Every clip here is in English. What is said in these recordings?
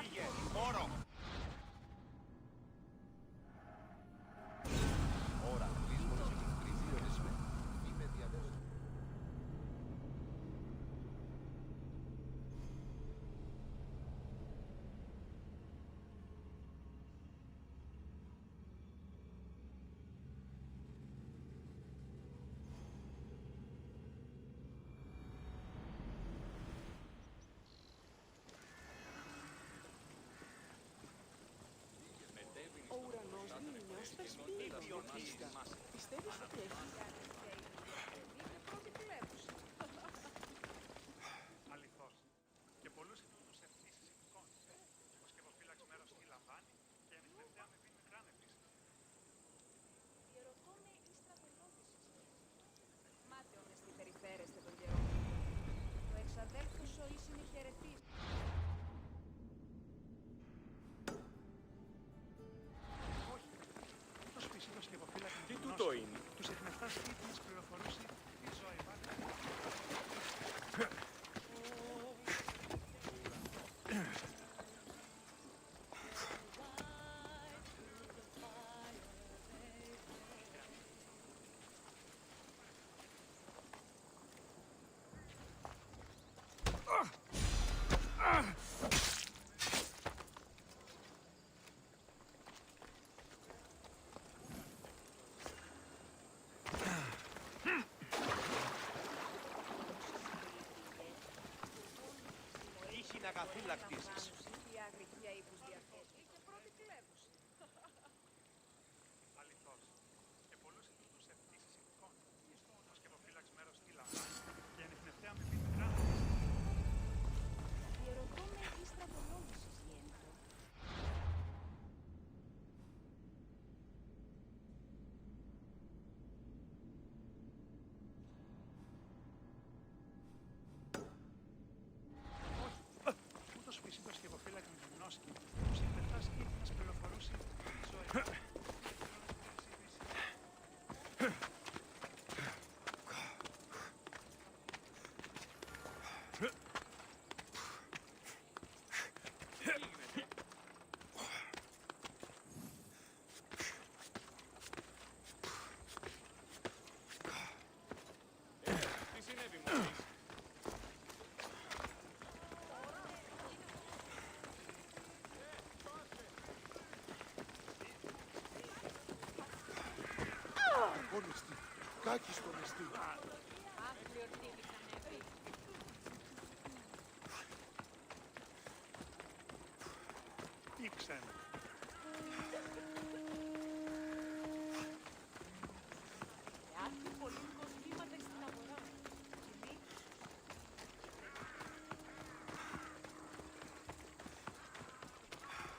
Φύγε, χώρο! Ora, l'isolo si incrisio immediatamente. Ο ουρανός λιμνιός θα σπίει βασιλίστα. Πιστεύεις ότι έχει? Είναι πρώτη κλέβουσα. Αληθώς. Και πολλούς τους ευθύσεις εικόνες. Ο σκευοφύλαξ μέρος τη λαμβάνει και ανοιχτευτέα με δίνει μικρά επίσης. Διερωτώ με η στρατολόγηση. Μάτε όμως τι περιφέρεστε τον καιρό. Το εξαδέλφο σοής είναι χαιρετή. Το σκευοφύλακα Τι τούτο είναι? τους εχνευτάς ήττης πληροφορούσε τι ζωή υπάρχει. Είχε να καθήλακτήσεις. Η αγρικία ύπους διαθέτει και πρώτη κλέβουσα. Αληθώς. Και πολλούς τους ευθύσεις εικόνες. Ο σκευοφύλαξ μέρος τη λαμβάνει και ανοιχτευτέα με δίνει μικρά επίσης. Διερωτώ με η στρατολόγηση γέννητο. Ούτως φυσικό σκευοφύλακα με την γνώσκη, τους εχνευτάς ήττης πληροφορούσε τι ζωή υπάρχει. Τι συνέβη μόλις? Αγώνιστη, κάκι στο μεστή. Αφλιορτήθηκαν νεύροι. Ήξερε. Άκρη πολύ κοσμήματα στην αγορά. Τιμή.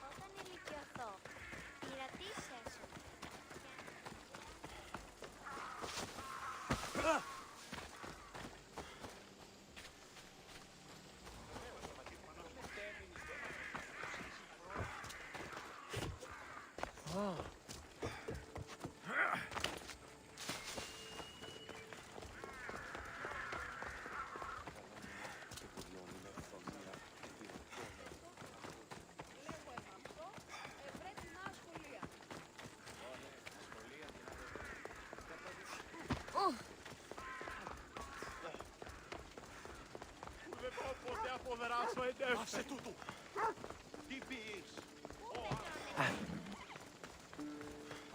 Όταν ηλικιωθώ, πειρατής έσω. Λέγω αυτό, βρέπει να σχολεία. Δεν πάω ποτέ από δράσο εντεύθυν. Άσε τούτου. Τι πεις?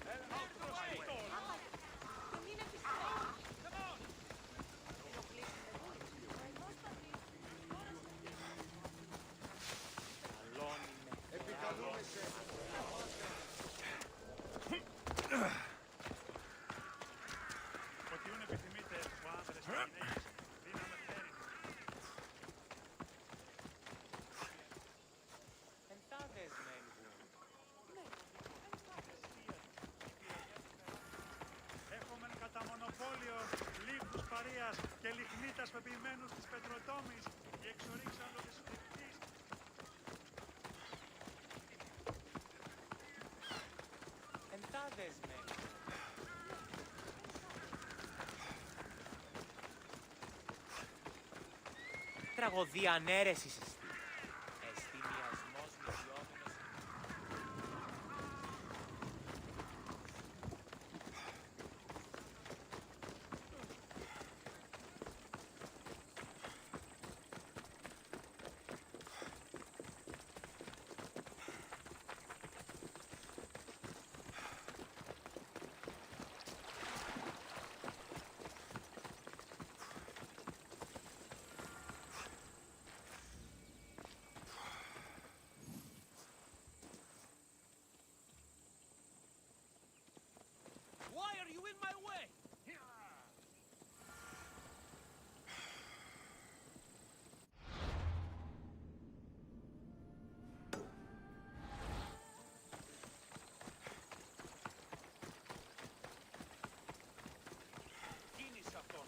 Δεν είναι φυσικό. Επικαλούμε σε. Ότι ούν επιθυμείτε ο άντρες και γυναίκες, δύναμε φέρει. Εντάδες μένουν. Έχομεν κατά μονοπόλιο λίβους παρείας και λιχνίτας πεποιημένους της πετροτόμης και εξορίξαντο της φρικτής. Εντάδες μένουν. Τραγωδία ανέρεσης εστί. Εστί μοιασμός με Why are you in my way? Κίνησε αυτόν.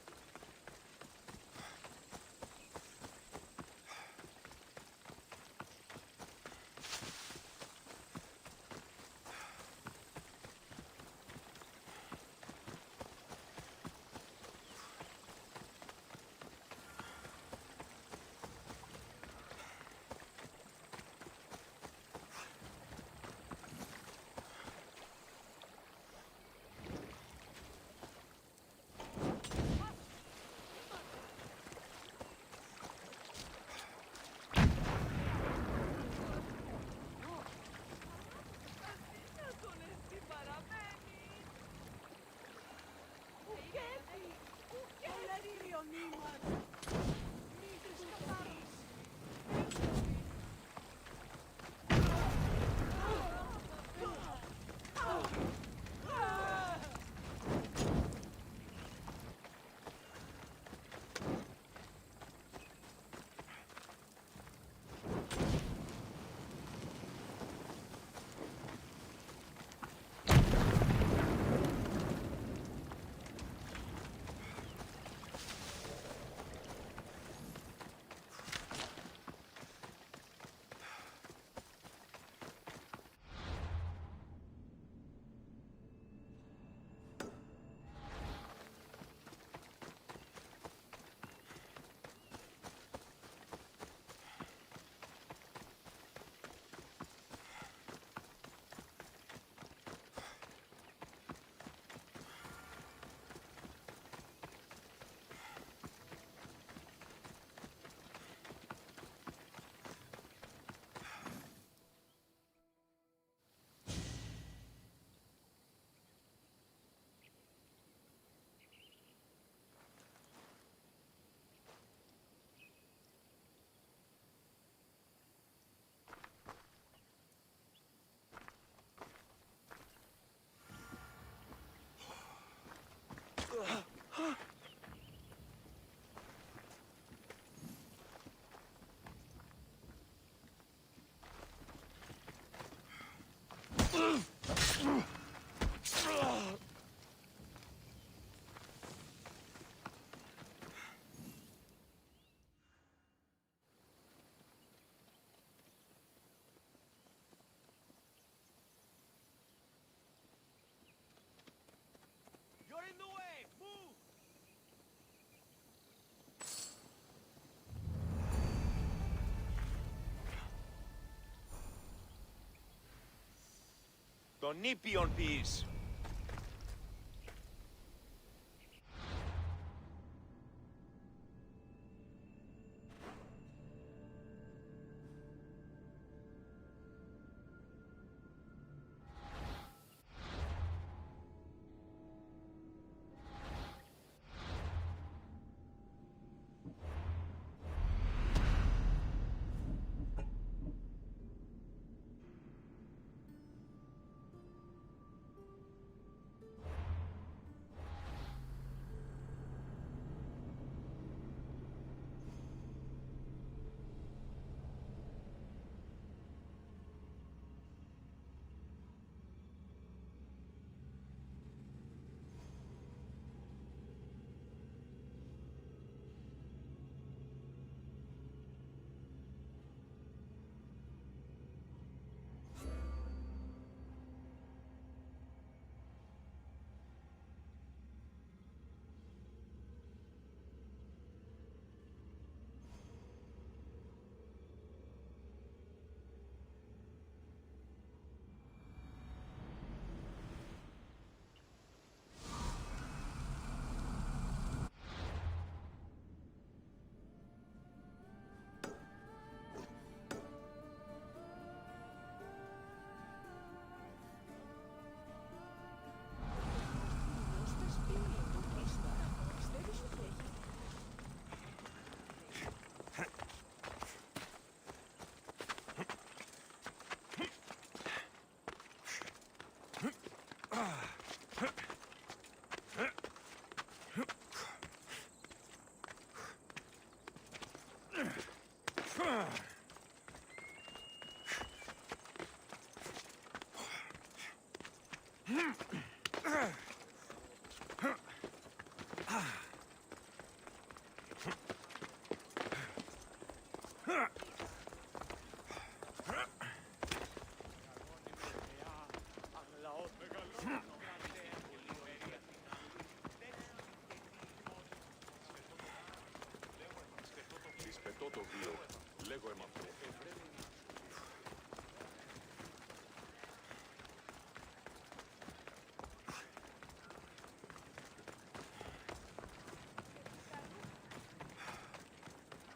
You're in the way! Move! Τον νήπιον ποιείς. αυτό το οποίο λέγω εμαυτό.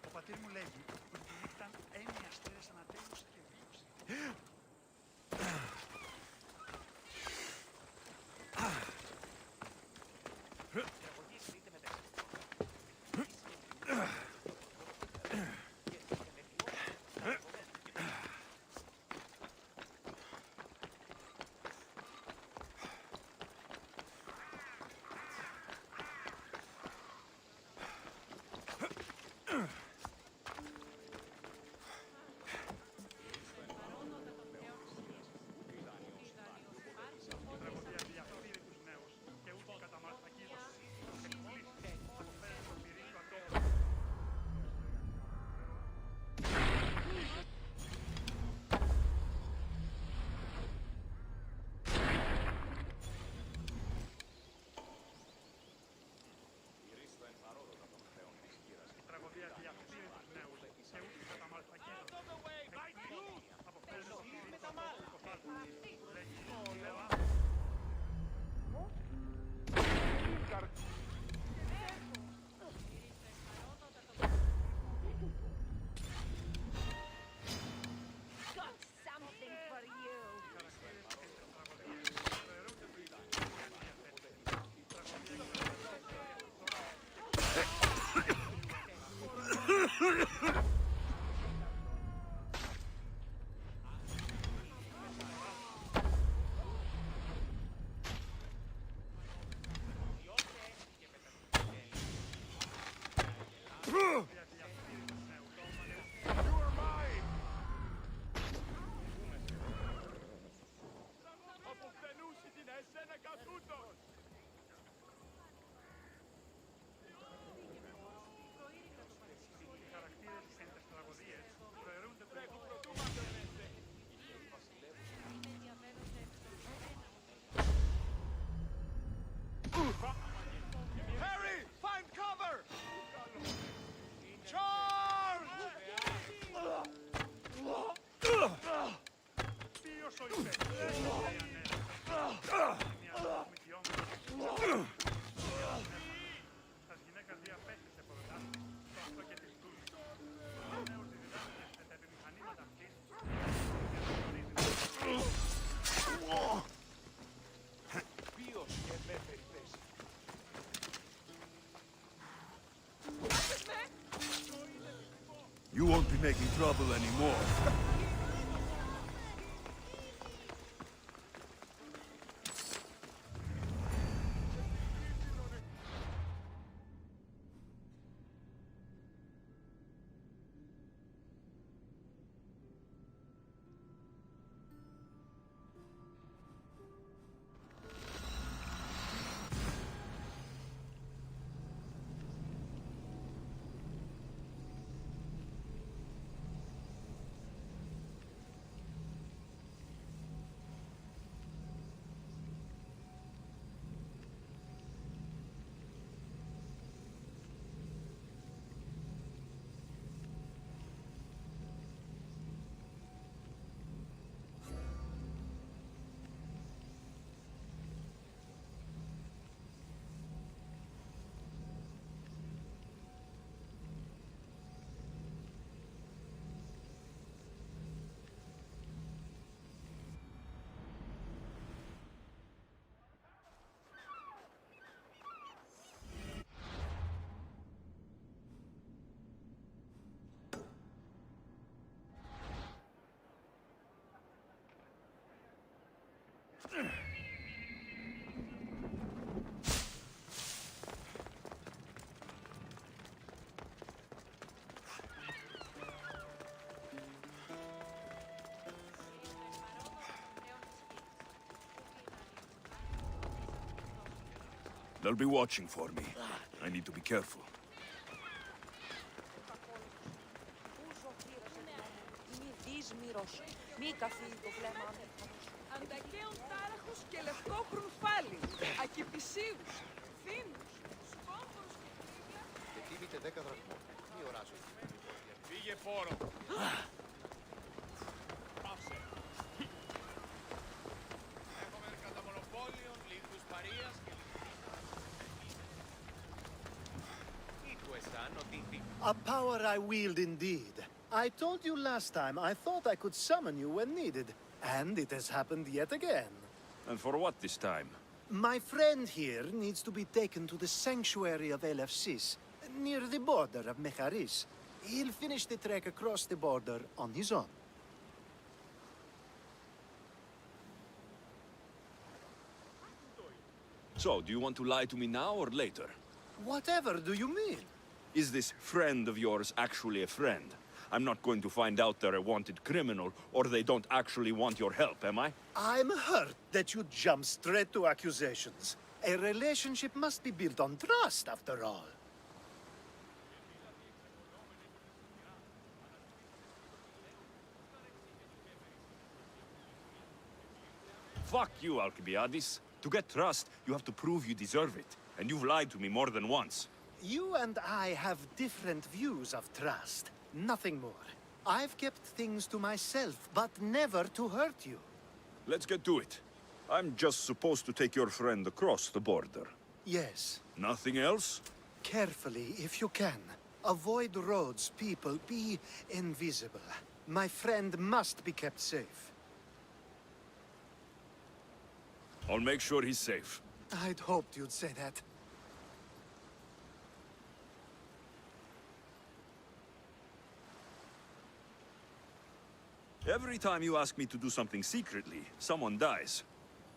Ο πατήρ μου λέγει ότι η γη ήταν έννοια στέρες ανατέλειωση και βίωση. Harry, find cover! Charge! Ποιος ο υπεύθυνος, λέει ανέλα. Μια μυθιόμενη. Τας γυναίκας διαπέστησε ποδοτάς, το αυτό και της δούλης. Ο νέος διδάσκεται τα επιμηχανήματα αυτής. Ποιος και με περιπέσει. You won't be making trouble anymore. They'll be watching for me. I need to be careful. Μη δύσμυρος, μη καφεί το βλέμμα αμύχανος. Αντακαίων τάραχους και λευκό χρουμφάλι, ακυπησίους, φίνους, σκόμπορους και κρύβια. Και τίμητε 10 δραχμών. Μη οράζω. φόρο. Πάψε. Έχουμε κατά μονοπόλιον, λίγους παρείας και A power I wield indeed. I told you last time I thought I could summon you when needed, and it has happened yet again. And for what this time? My friend here needs to be taken to the sanctuary of Elefsis, near the border of Mecharis. He'll finish the trek across the border on his own. So, do you want to lie to me now or later? Whatever do you mean? Is this friend of yours actually a friend? I'm not going to find out they're a wanted criminal, or they don't actually want your help, am I? I'm hurt that you jump straight to accusations. A relationship must be built on trust, after all. Fuck you, Alcibiades. To get trust, you have to prove you deserve it. And you've lied to me more than once. You and I have different views of trust. Nothing more. I've kept things to myself, but never to hurt you. Let's get to it. I'm just supposed to take your friend across the border. Yes. Nothing else? Carefully, if you can. Avoid roads, people. Be invisible. My friend must be kept safe. I'll make sure he's safe. I'd hoped you'd say that. Every time you ask me to do something secretly, someone dies.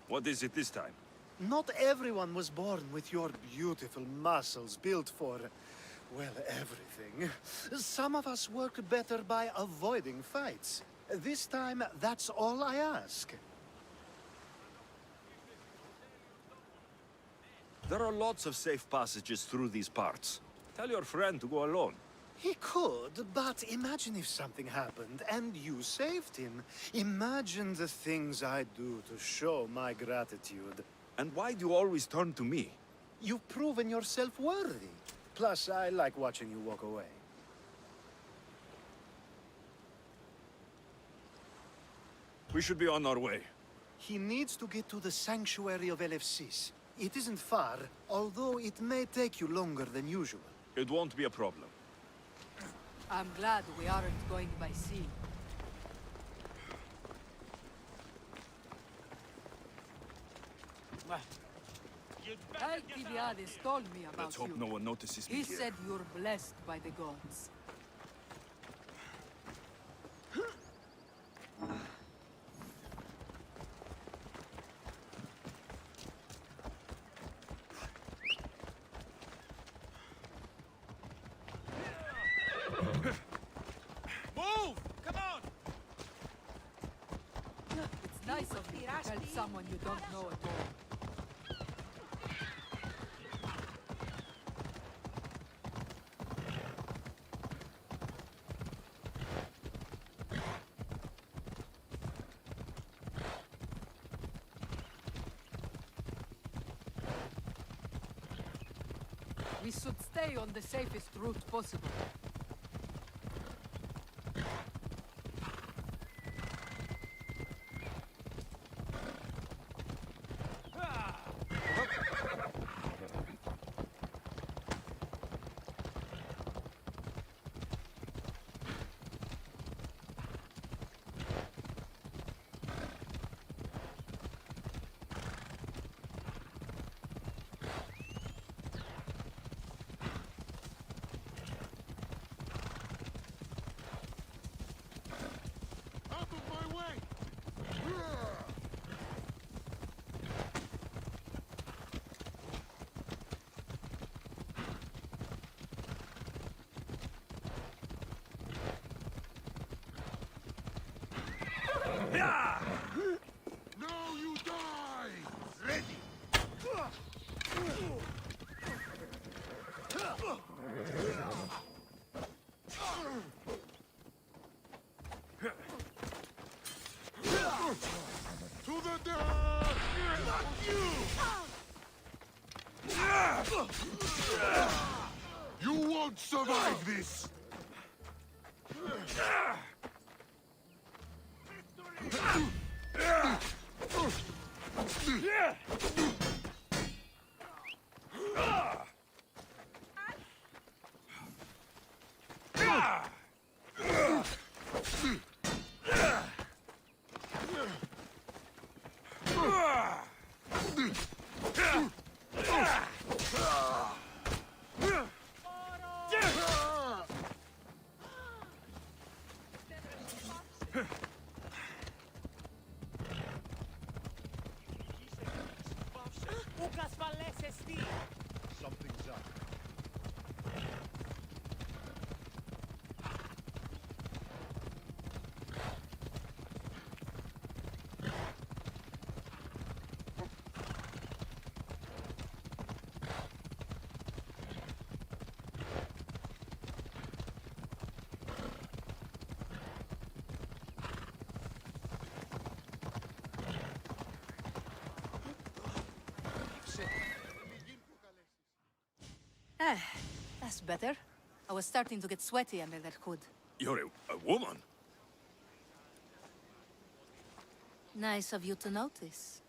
What is it this time? Not everyone was born with your beautiful muscles built for, well, everything. Some of us work better by avoiding fights. This time, that's all I ask. There are lots of safe passages through these parts. Tell your friend to go alone. He could, but imagine if something happened and you saved him. Imagine the things I'd do to show my gratitude. And why do you always turn to me? You've proven yourself worthy. Plus, I like watching you walk away. We should be on our way. He needs to get to the sanctuary of Elefsis. It isn't far, although it may take you longer than usual. It won't be a problem. I'm glad we aren't going by sea. Alcibiades told me about Let's hope you. no one notices me He here. said you're blessed by the gods. Move! Come on! It's nice of you to help someone you don't know at all. We should stay on the safest route possible. Out of my way! Now you die! Ready! To the death! Not you! You won't survive this! Ούκ ασφαλές εστί. Something's up. That's better. I was starting to get sweaty under that hood. You're a woman? Nice of you to notice.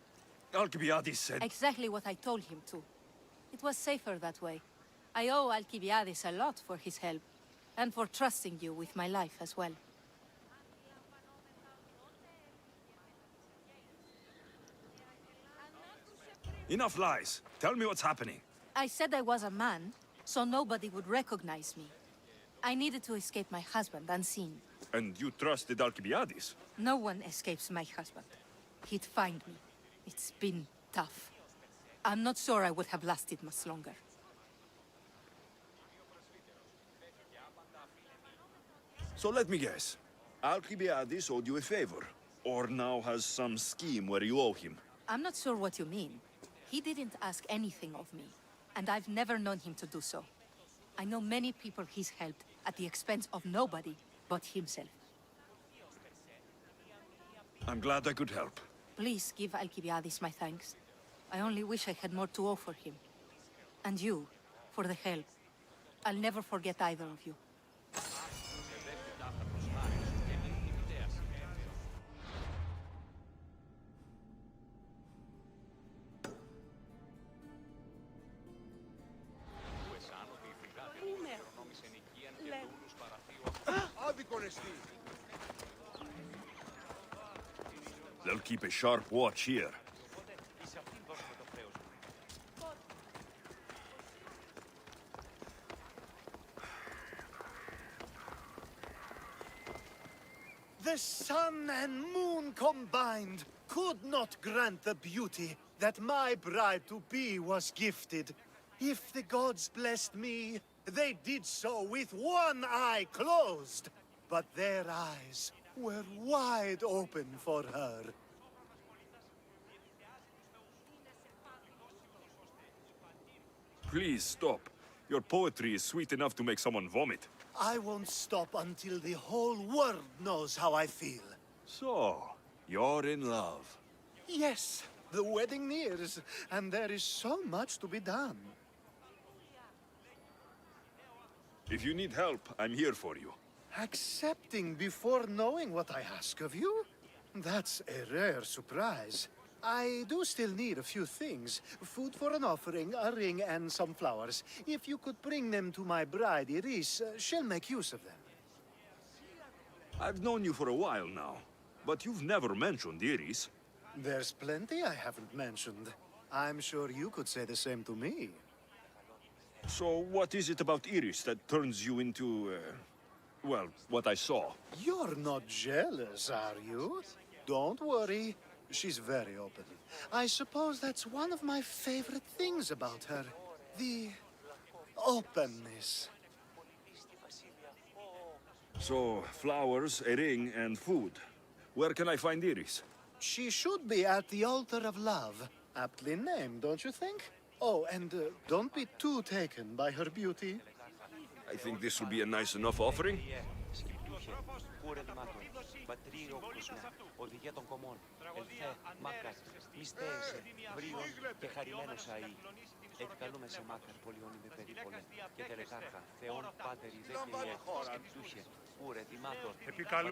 Alcibiades said... Exactly what I told him to. It was safer that way. I owe Alcibiades a lot for his help, and for trusting you with my life as well. Enough lies. Tell me what's happening. I said I was a man, so nobody would recognize me. I needed to escape my husband unseen. And you trusted Alcibiades? No one escapes my husband. He'd find me. It's been tough. I'm not sure I would have lasted much longer. So let me guess. Alcibiades owed you a favor, or now has some scheme where you owe him. I'm not sure what you mean. He didn't ask anything of me, and I've never known him to do so. I know many people he's helped at the expense of nobody but himself. I'm glad I could help. Please give Alcibiades my thanks. I only wish I had more to offer him. And you, for the help. I'll never forget either of you. Άδικον εστί. They'll keep a sharp watch here. The sun and moon combined could not grant the beauty that my bride-to-be was gifted. If the gods blessed me, they did so with one eye closed. But their eyes were wide open for her. Please stop. Your poetry is sweet enough to make someone vomit. I won't stop until the whole world knows how I feel. So, you're in love. Yes, the wedding nears, and there is so much to be done. If you need help, I'm here for you. Accepting before knowing what I ask of you? That's a rare surprise. I do still need a few things. Food for an offering, a ring, and some flowers. If you could bring them to my bride, Iris, she'll make use of them. I've known you for a while now, but you've never mentioned Iris. There's plenty I haven't mentioned. I'm sure you could say the same to me. So what is it about Iris that turns you into, well, what I saw? You're not jealous, are you? Don't worry. She's very open. I suppose that's one of my favorite things about her. The openness. So, flowers, a ring, and food. Where can I find Iris? She should be at the altar of love. Aptly named, don't you think? Oh, and don't be too taken by her beauty. I think this will be a nice enough offering. Οδηγία των κομμών, ελθέ, μάκαρ, μυστέεσαι, βρίον και χαρημένος αεί. Επικαλούμε σε μάκαρ, πολιώνυμη περίπολε, και τελεκάρχα, θεόν πάτερη δε κυριέ, σκεπτούχε, ούρε, δημάτων. Επικαλούμε.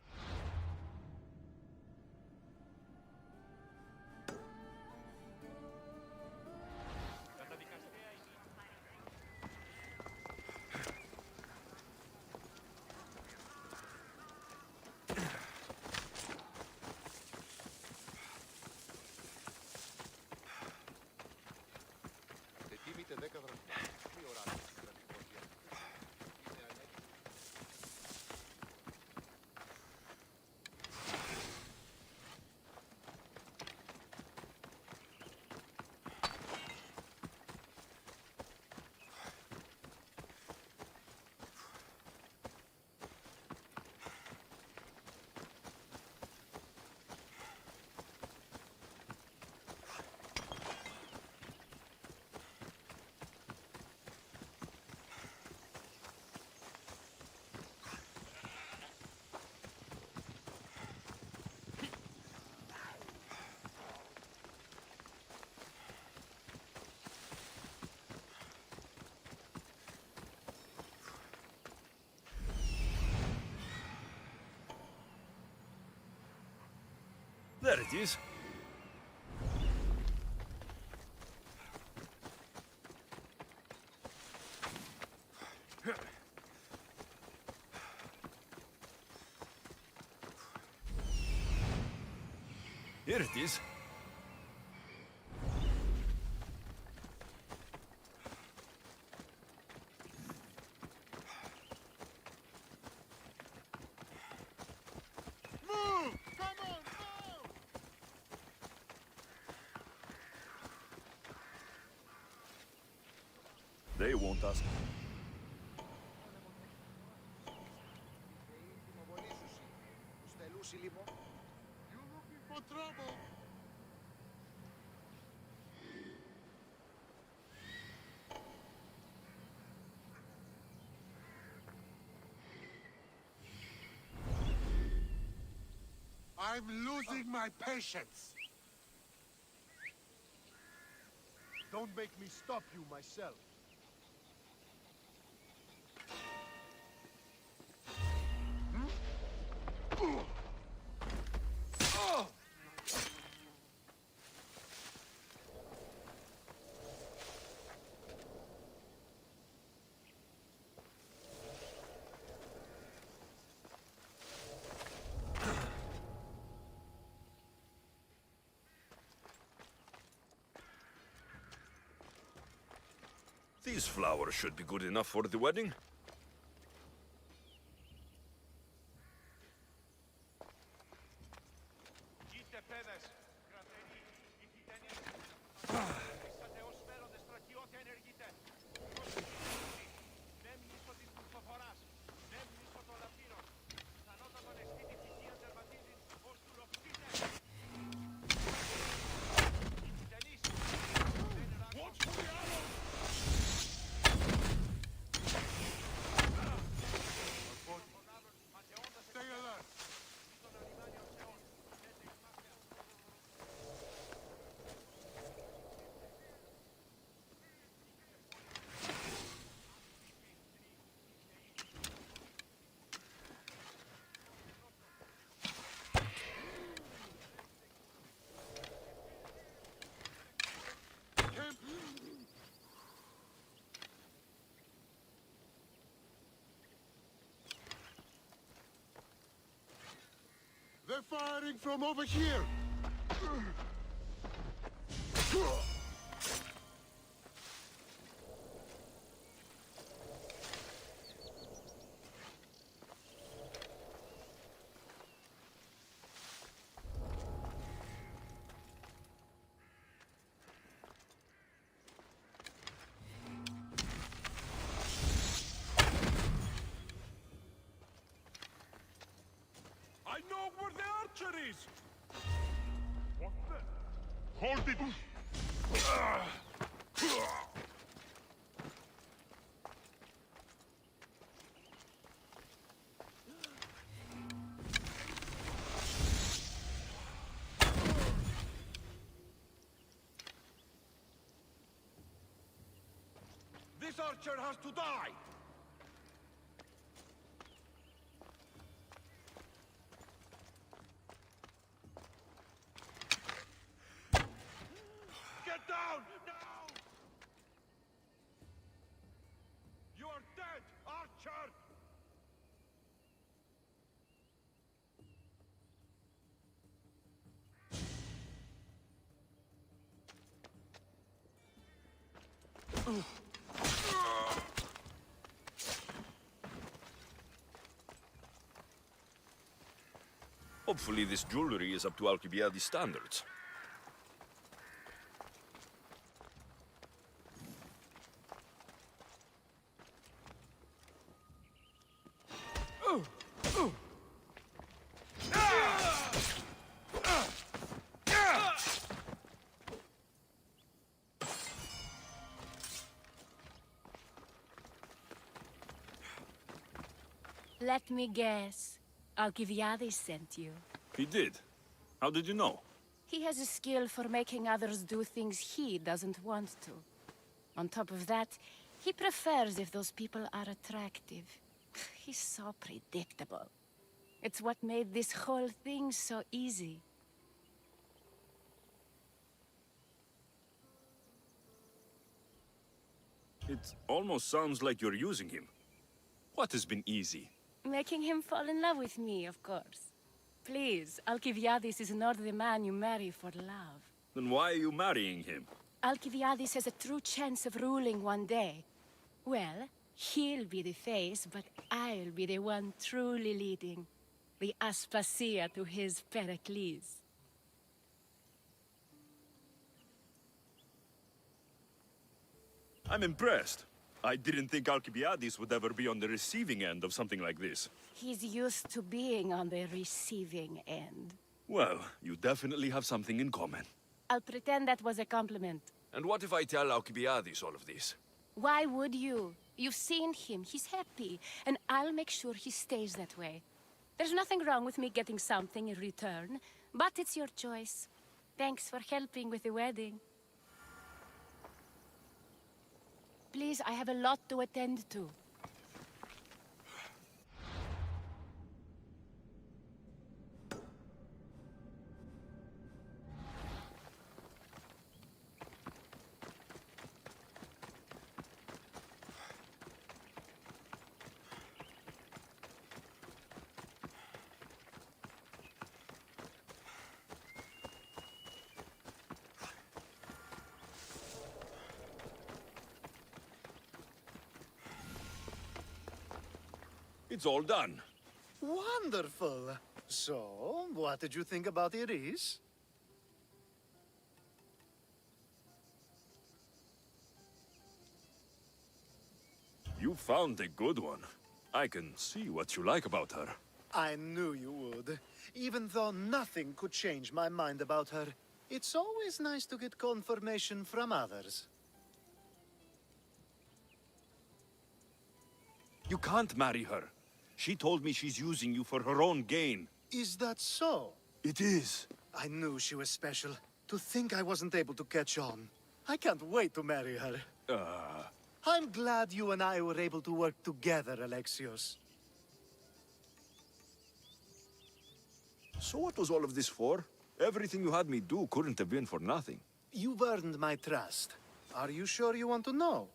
There it is. Here it is. Move! Come on, move! They won't ask. You looking for trouble? I'm losing my patience. Don't make me stop you myself. These flowers should be good enough for the wedding. Κοίτε παιδες, κρατεροί, ηθιτένιες, είσατε ως φέροντες στρατιώτε ενεργείτε. Δεν μίσο της κουφοφοράς, δεν μίσο των λαπύρων. Πιθανότατον εστί τη θητεία τερματίζει ως του λοξείτε. Ηθιτενείς, δεν ράκος. Stay alert. They're firing from over here! I know where the archer is! What the? Hold it! This archer has to die! Get down! Now! You are dead, archer! Hopefully this jewelry is up to Alcibiades standards. Let me guess. Alcibiades sent you. He did. How did you know? He has a skill for making others do things he doesn't want to. On top of that, he prefers if those people are attractive. He's so predictable. It's what made this whole thing so easy. It almost sounds like you're using him. What has been easy? Making him fall in love with me, of course. Please, Alcibiades is not the man you marry for love. Then why are you marrying him? Alcibiades has a true chance of ruling one day. Well, he'll be the face, but I'll be the one truly leading. The Aspasia to his Pericles. I'm impressed. I didn't think Alcibiades would ever be on the receiving end of something like this. He's used to being on the receiving end. Well, you definitely have something in common. I'll pretend that was a compliment. And what if I tell Alcibiades all of this? Why would you? You've seen him. He's happy. And I'll make sure he stays that way. There's nothing wrong with me getting something in return, but it's your choice. Thanks for helping with the wedding. Please, I have a lot to attend to. It's all done. Wonderful. So, what did you think about Iris? You found a good one. I can see what you like about her. I knew you would. Even though nothing could change my mind about her, it's always nice to get confirmation from others. You can't marry her. She told me she's using you for her own gain. Is that so? It is. I knew she was special. To think I wasn't able to catch on. I can't wait to marry her. I'm glad you and I were able to work together, Alexios. So what was all of this for? Everything you had me do couldn't have been for nothing. You've earned my trust. Are you sure you want to know?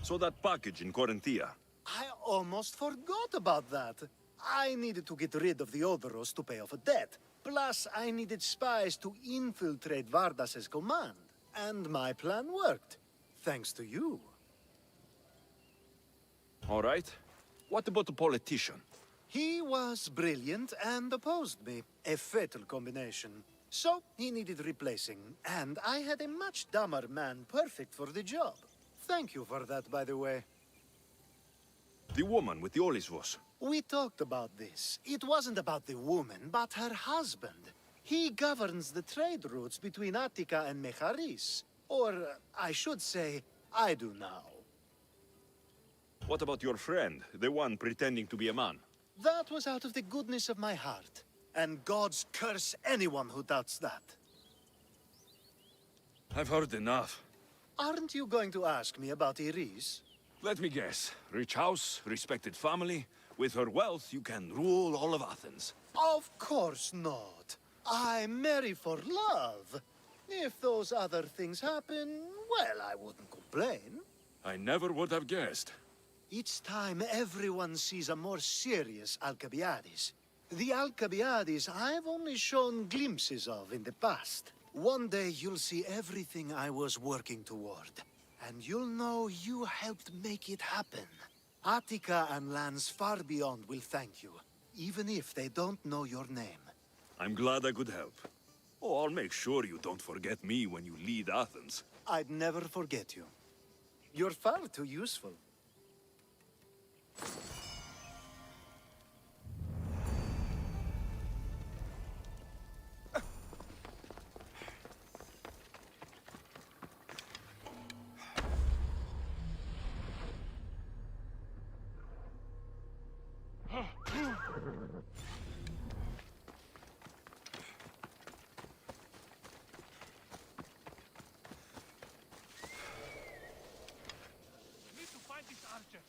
So that package in Corinthia. I almost forgot about that. I needed to get rid of the Odoros to pay off a debt. Plus, I needed spies to infiltrate Vardas's command. And my plan worked. Thanks to you. All right. What about the politician? He was brilliant and opposed me. A fatal combination. So, he needed replacing. And I had a much dumber man perfect for the job. Thank you for that, by the way. The woman with the Olisvos. We talked about this. It wasn't about the woman, but her husband. He governs the trade routes between Attica and Mecharis. Or, I should say, I do now. What about your friend, the one pretending to be a man? That was out of the goodness of my heart. And gods curse anyone who doubts that. I've heard enough. Aren't you going to ask me about Iris? Let me guess. Rich house, respected family. With her wealth, you can rule all of Athens. Of course not. I marry for love. If those other things happen, well, I wouldn't complain. I never would have guessed. Each time everyone sees a more serious Alcibiades. The Alcibiades I've only shown glimpses of in the past. One day you'll see everything I was working toward. And you'll know you helped make it happen. Attica and lands far beyond will thank you, even if they don't know your name. I'm glad I could help. Oh, I'll make sure you don't forget me when you lead Athens. I'd never forget you. You're far too useful. Need to find this archer.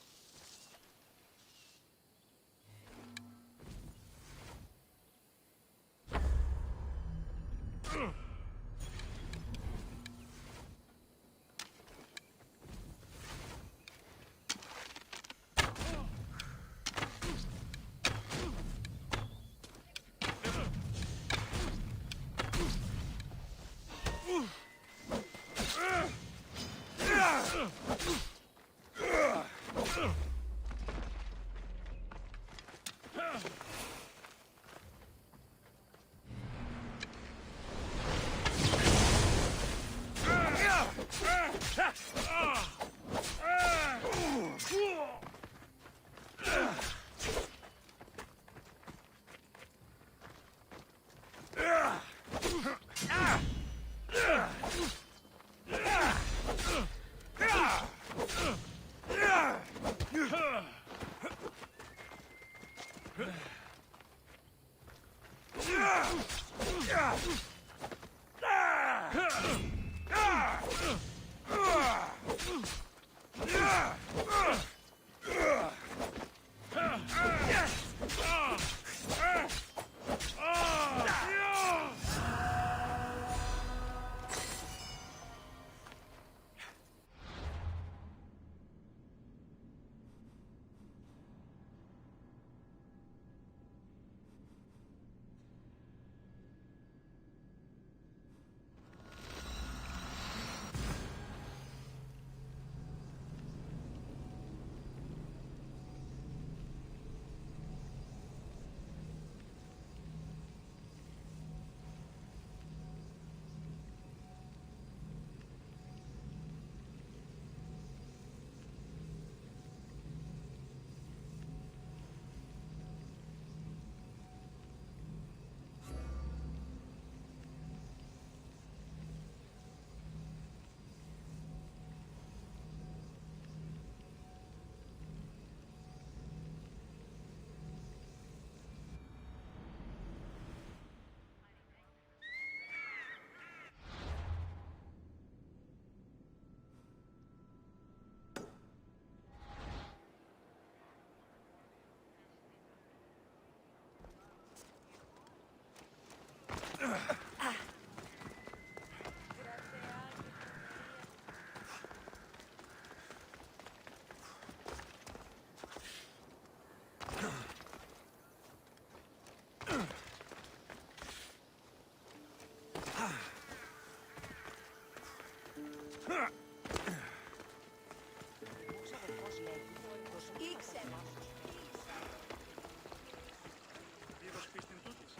Είδος πίστην τούτης.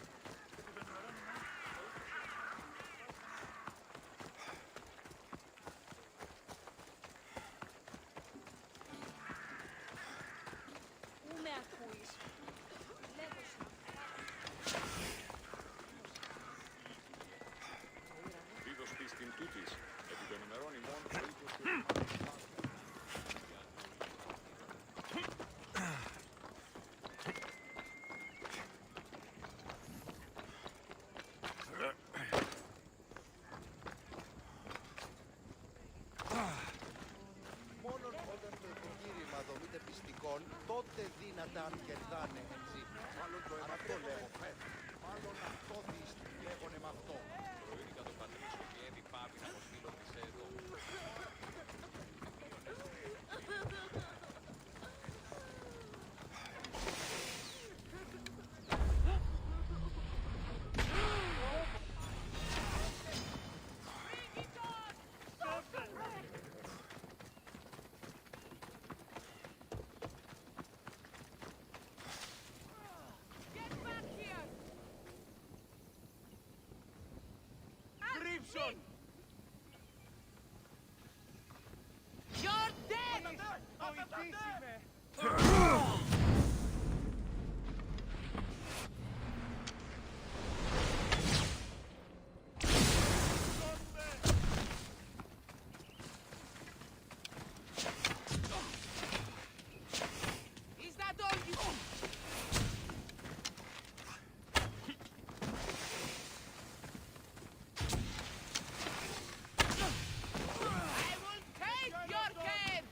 Πού με ακούεις? Είδος πίστην τούτης, επί των ημερών ημών το ύψος του Μόνον όταν το επιχείρημα δομείται πιστικών, τότε δύνατα αν κερδάνε έτσι. Μάλλον το αυτό λέγω, μάλλον αυτό δεις, λέγονε μ' αυτό. προείρικα το πατρίσιο και έδι πάβει να αποστείλω της εδώ. You're dead! Is that all you... I will take your head!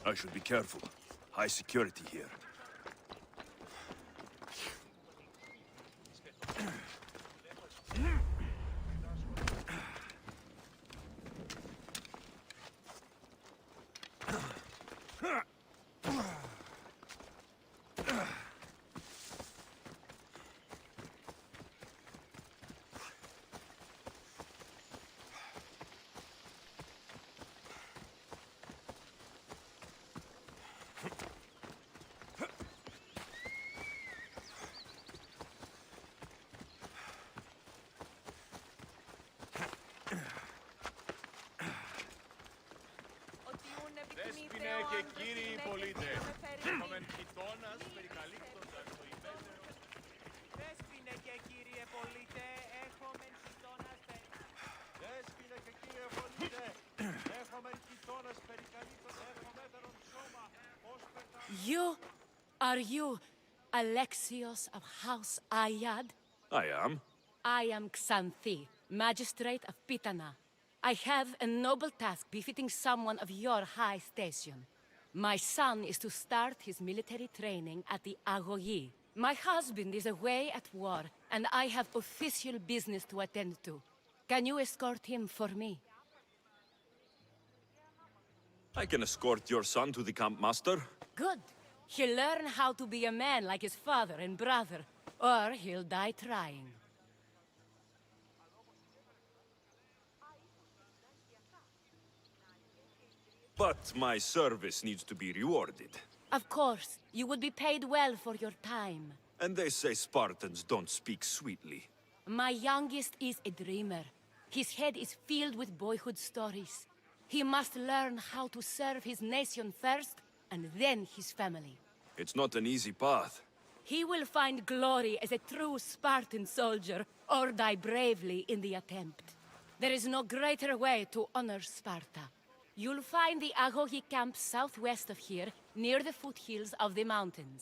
I should be careful. High security here. Δέσποινε και κύριοι πολίτες, έχομεν γειτόνας περικαλύπτοντας το υπέρτερο. Δέσποινε και κύριε πολίτε, έχομεν γειτόνας Δέσποινε και κύριε πολίτε, έχομεν γειτόνας περικαλύπτοντας το μέτερον σώμα, ως You? Are you Alexios of House Ayad? I am. I am Xanthi, magistrate of Pitana. I have a noble task befitting someone of your high station. My son is to start his military training at the Agogi. My husband is away at war, and I have official business to attend to. Can you escort him for me? I can escort your son to the camp master. Good. He'll learn how to be a man like his father and brother, or he'll die trying. But my service needs to be rewarded. Of course, you would be paid well for your time. And they say Spartans don't speak sweetly. My youngest is a dreamer. His head is filled with boyhood stories. He must learn how to serve his nation first, and then his family. It's not an easy path. He will find glory as a true Spartan soldier, or die bravely in the attempt. There is no greater way to honor Sparta. You'll find the Agogi camp southwest of here, near the foothills of the mountains.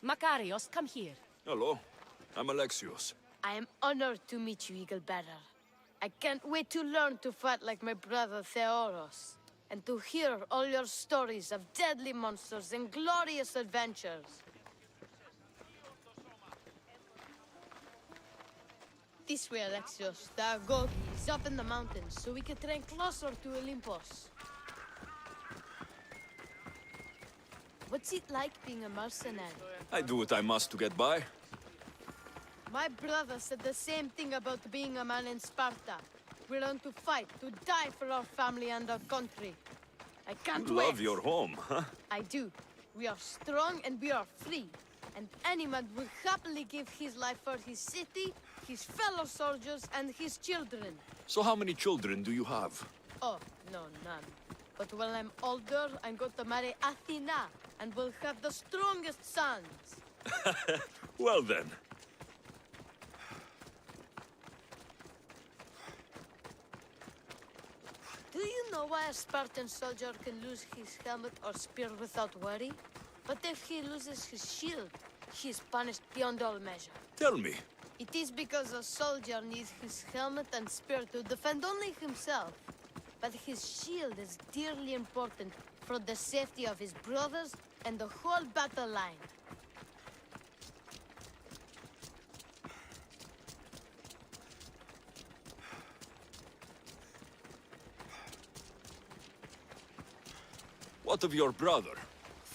Makarios, come here. Hello, I'm Alexios. I am honored to meet you, Eagle Bearer. I can't wait to learn to fight like my brother Theoros, and to hear all your stories of deadly monsters and glorious adventures. This way, Alexios. The Agogi is up in the mountains, so we can train closer to Olympus. What's it like being a mercenary? I do what I must to get by. My brother said the same thing about being a man in Sparta. We learn to fight, to die for our family and our country. I can't You wait. love your home, huh? I do. We are strong and we are free. And any man will happily give his life for his city, his fellow soldiers, and his children. So how many children do you have? Oh, no, none. But when I'm older, I'm going to marry Athena, and will have the strongest sons. Well then. Do you know why a Spartan soldier can lose his helmet or spear without worry? But if he loses his shield, he is punished beyond all measure. Tell me. It is because a soldier needs his helmet and spear to defend only himself. But his shield is dearly important for the safety of his brothers and the whole battle line. What of your brother?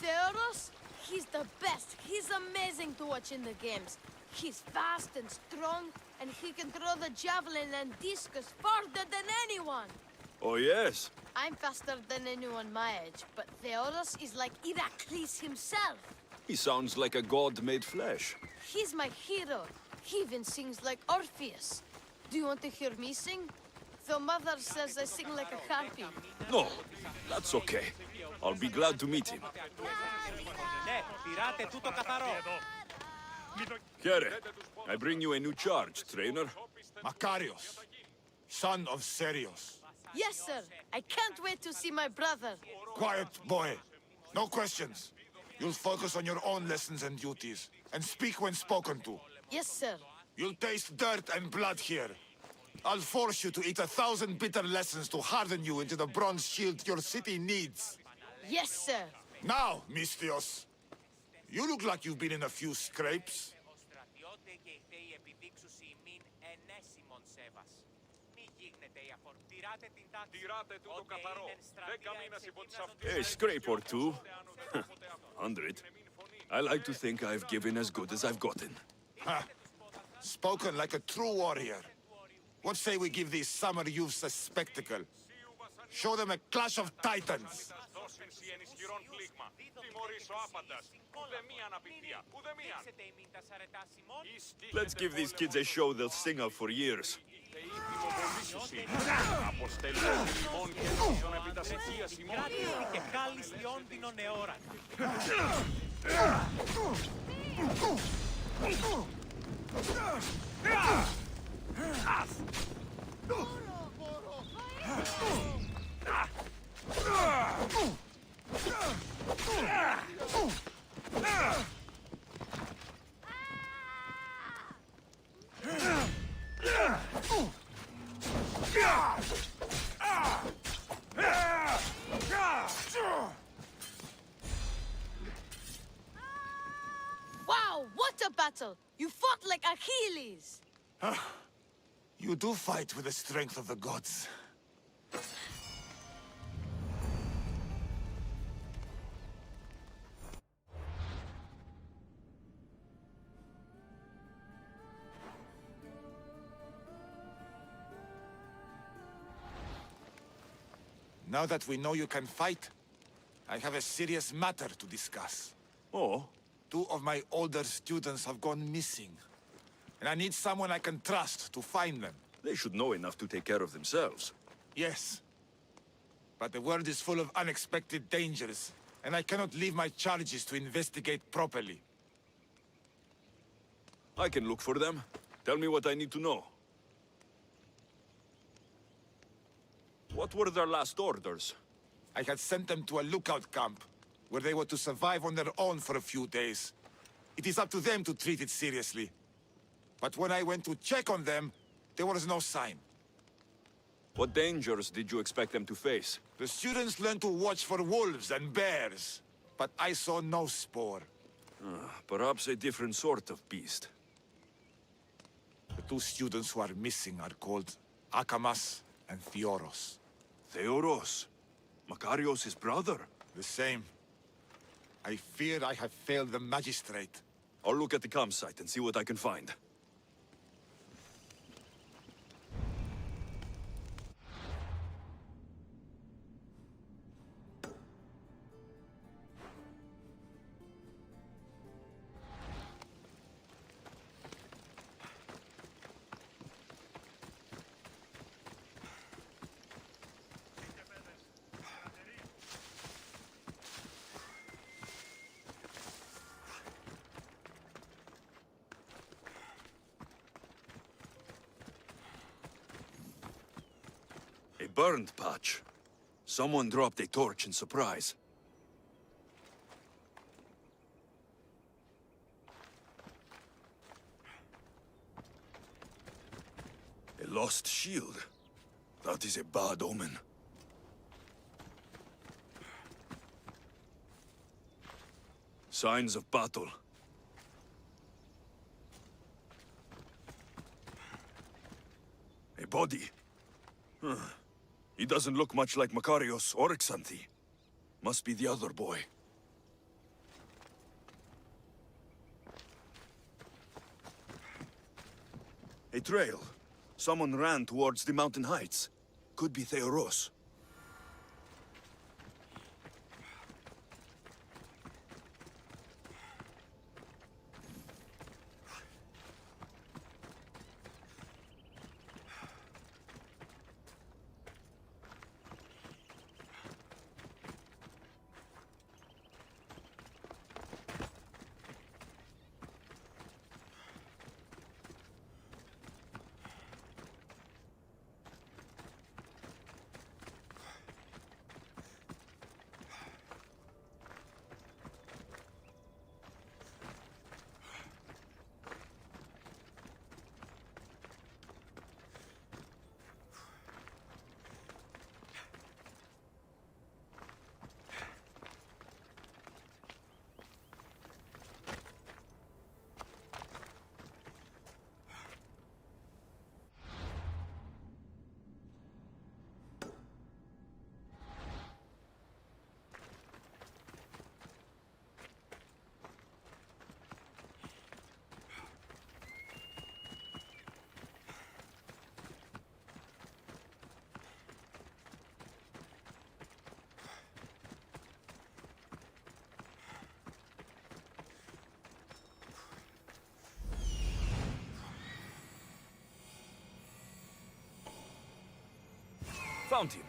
Theoros? He's the best. He's amazing to watch in the games. He's fast and strong, and he can throw the javelin and discus farther than anyone. Oh yes? I'm faster than anyone my age, but Theoros is like Heracles himself. He sounds like a god made flesh. He's my hero. He even sings like Orpheus. Do you want to hear me sing? Though Mother says I sing like a harpy. No, that's okay. I'll be glad to meet him. Ναι, πειράτε τούτο καθαρό. Here, I bring you a new charge, trainer. Makarios, son of Serios. Yes, sir. I can't wait to see my brother. Quiet, boy. No questions. You'll focus on your own lessons and duties, and speak when spoken to. Yes, sir. You'll taste dirt and blood here. I'll force you to eat 1,000 bitter lessons to harden you into the bronze shield your city needs. Yes, sir. Now, Mistios. You look like you've been in a few scrapes. A scrape or two. 100. I like to think I've given as good as I've gotten. Ha! Spoken like a true warrior. What say we give these summer youths a spectacle? Show them a clash of titans. Let's give these kids a show they'll sing of for years. Wow, what a battle! You fought like Achilles! You do fight with the strength of the gods. Now that we know you can fight, I have a serious matter to discuss. Oh? 2 of my older students have gone missing. And I need someone I can trust to find them. They should know enough to take care of themselves. Yes. But the world is full of unexpected dangers, and I cannot leave my charges to investigate properly. I can look for them. Tell me what I need to know. What were their last orders? I had sent them to a lookout camp, where they were to survive on their own for a few days. It is up to them to treat it seriously. But when I went to check on them, there was no sign. What dangers did you expect them to face? The students learned to watch for wolves and bears, but I saw no spoor. Perhaps a different sort of beast. The 2 students who are missing are called Akamas and Theoros. Theoros? Makarios' brother? The same. I fear I have failed the magistrate. I'll look at the campsite and see what I can find. A burned patch. Someone dropped a torch in surprise. A lost shield. That is a bad omen. Signs of battle. A body. He doesn't look much like Makarios or Xanthi. Must be the other boy. A trail. Someone ran towards the mountain heights. Could be Theoros. found him.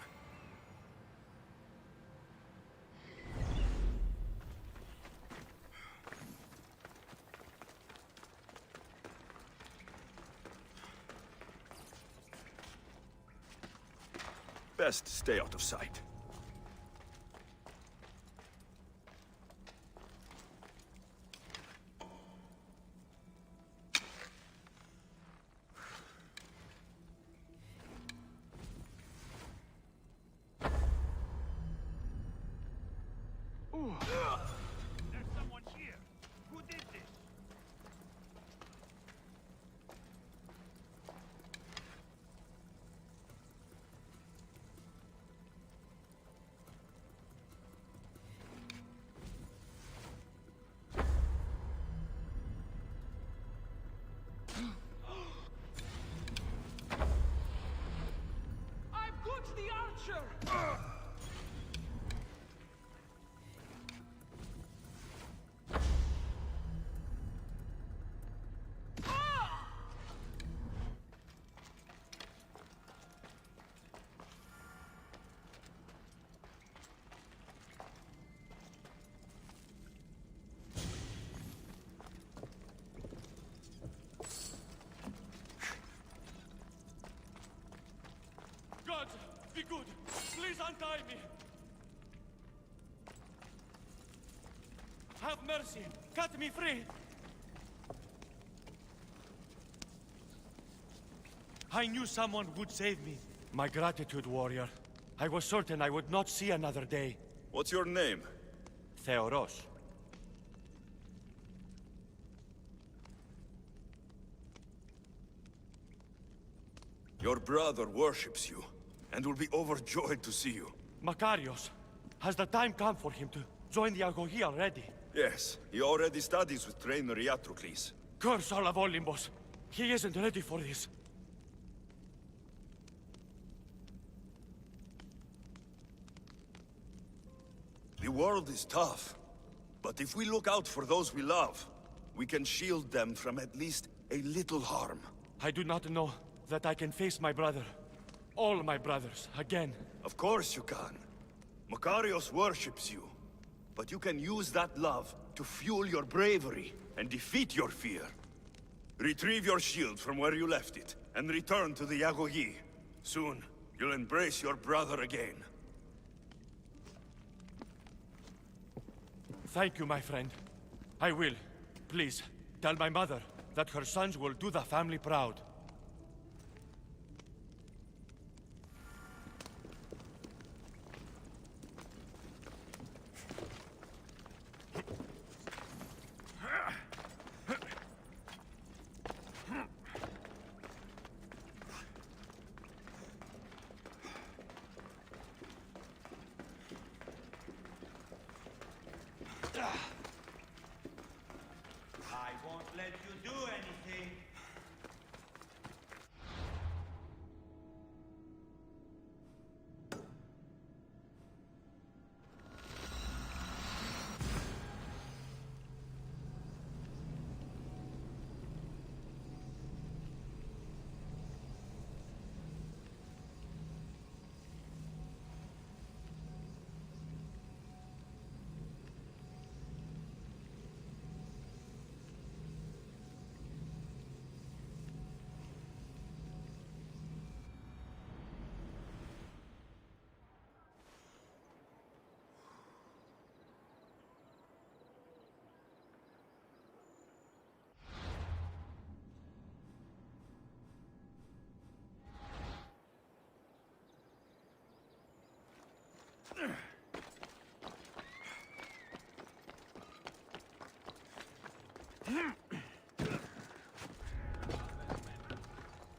Best stay out of sight. There's someone here. Who did this? I've got the archer! God, be good. Please untie me. Have mercy. Cut me free. I knew someone would save me. My gratitude, warrior. I was certain I would not see another day. What's your name? Theoros. Your brother worships you, and will be overjoyed to see you. Makarios. Has the time come for him to join the Agogi already? Yes, he already studies with trainer Iatrocles. Curse all of Olympus. He isn't ready for this. The world is tough, but if we look out for those we love, we can shield them from at least a little harm. I do not know that I can face my brother, all my brothers, again. Of course you can. Makarios worships you, but you can use that love to fuel your bravery and defeat your fear. Retrieve your shield from where you left it, and return to the Agogi. Soon, you'll embrace your brother again. Thank you, my friend. I will. Please, tell my mother that her sons will do the family proud. I won't let you do anything.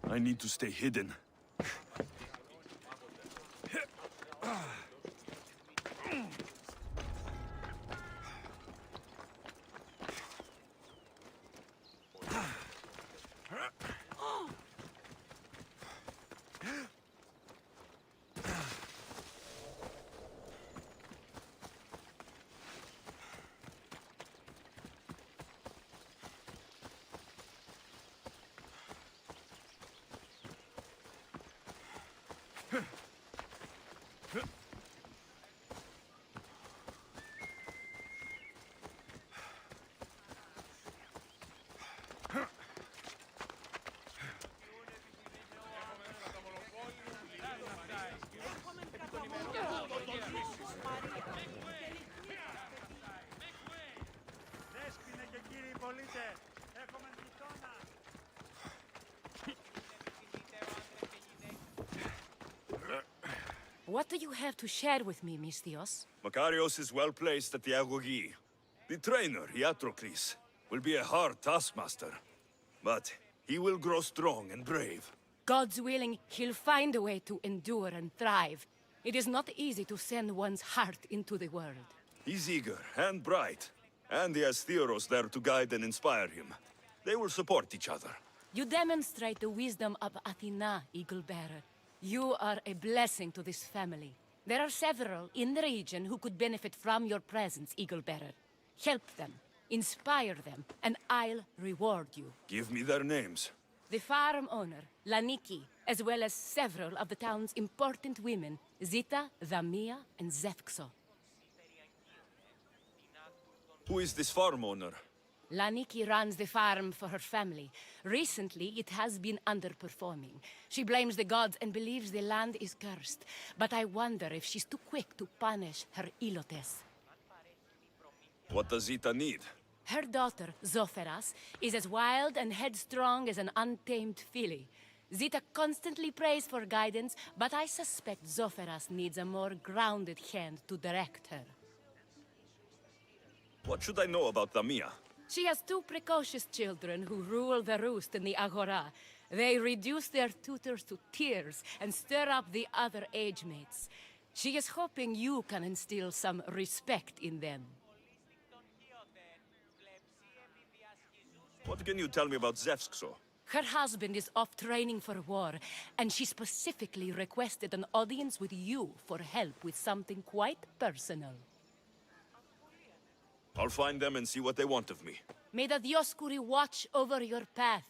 I need to stay hidden. απασχολείτε. Έχουμε γειτόνα. What do you have to share with me, Misthios? Makarios is well placed at the Agogi. The trainer, Iatrocles, will be a hard taskmaster. But he will grow strong and brave. God's willing, he'll find a way to endure and thrive. It is not easy to send one's heart into the world. He's eager and bright. And he has Theros there to guide and inspire him. They will support each other. You demonstrate the wisdom of Athena, Eagle-Bearer. You are a blessing to this family. There are several in the region who could benefit from your presence, Eagle-Bearer. Help them, inspire them, and I'll reward you. Give me their names. The farm owner, Laniki, as well as several of the town's important women, Zita, Damia, and Zefxo. Who is this farm owner? Laniki runs the farm for her family. Recently, it has been underperforming. She blames the gods and believes the land is cursed. But I wonder if she's too quick to punish her ilotes. What does Zita need? Her daughter, Zoferas, is as wild and headstrong as an untamed filly. Zita constantly prays for guidance, but I suspect Zoferas needs a more grounded hand to direct her. What should I know about Damia? She has two precocious children who rule the roost in the Agora. They reduce their tutors to tears and stir up the other age mates. She is hoping you can instill some respect in them. What can you tell me about Zefxo? Her husband is off training for war, and she specifically requested an audience with you for help with something quite personal. I'll find them and see what they want of me. May the Dioscuri watch over your path.